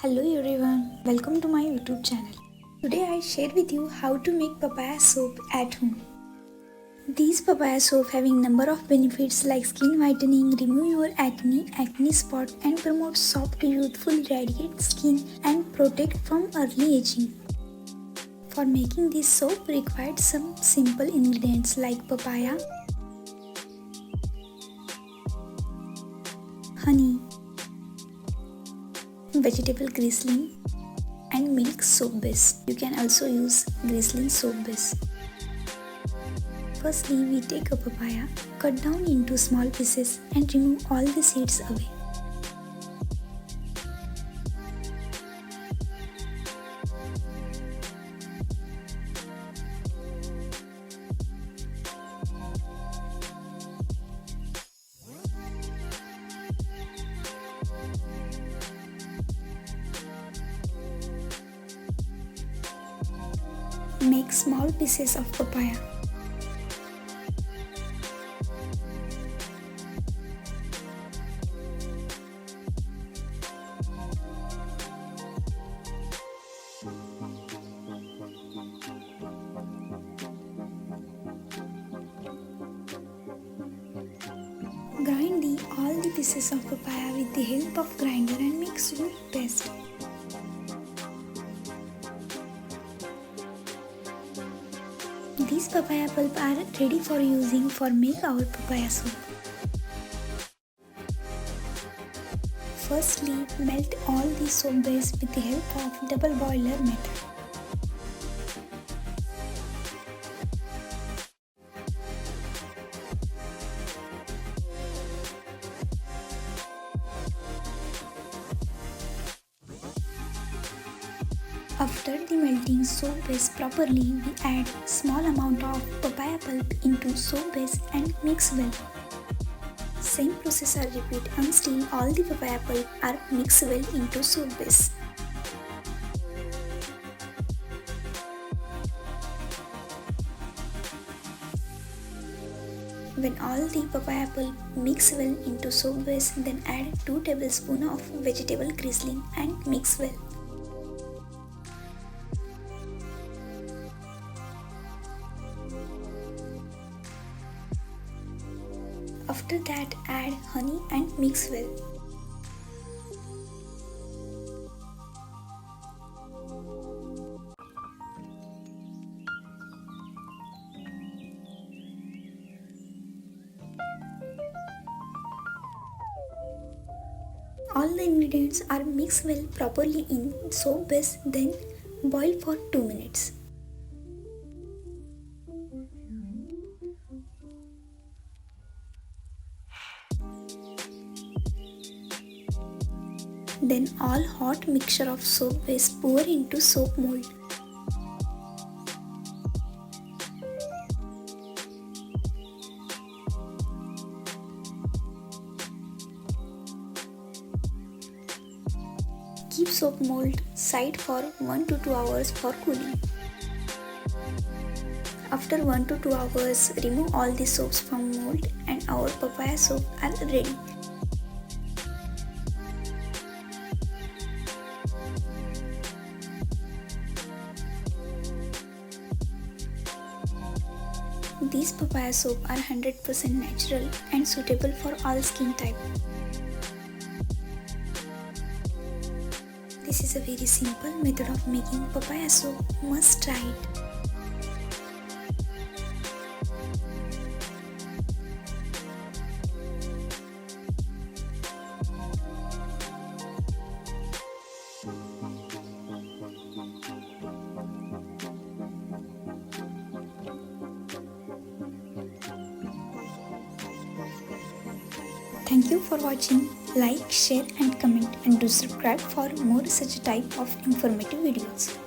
Hello everyone, welcome to my YouTube channel. Today I share with you how to make papaya soap at home. These papaya soap having number of benefits like skin whitening, remove your acne spot and promote soft, youthful, radiant skin and protect from early aging. For making this soap required some simple ingredients like papaya, honey, vegetable glycerin and milk soap base. You can also use glycerin soap base. Firstly, we take a papaya, cut down into small pieces and remove all the seeds away. Make small pieces of papaya. Grind all the pieces of papaya with the help of grinder and make smooth paste. These papaya pulp are ready for using for make our papaya soup. Firstly, melt all the soap base with the help of double boiler method. After the melting soap base properly, we add small amount of papaya pulp into soap base and mix well. Same process are repeat until all the papaya pulp are mixed well into soap base. When all the papaya pulp mix well into soap base, then add 2 tablespoons of vegetable glycerin and mix well. After that, add honey and mix well. All the ingredients are mixed well properly in soap base, then boil for 2 minutes. Then all hot mixture of soap base pour into soap mold. Keep soap mold side for 1 to 2 hours for cooling. After 1 to 2 hours, remove all the soaps from mold and our papaya soap are ready. These papaya soap are 100% natural and suitable for all skin type. This is a very simple method of making papaya soap. Must try it. Thank you for watching. Like, share and comment and do subscribe for more such type of informative videos.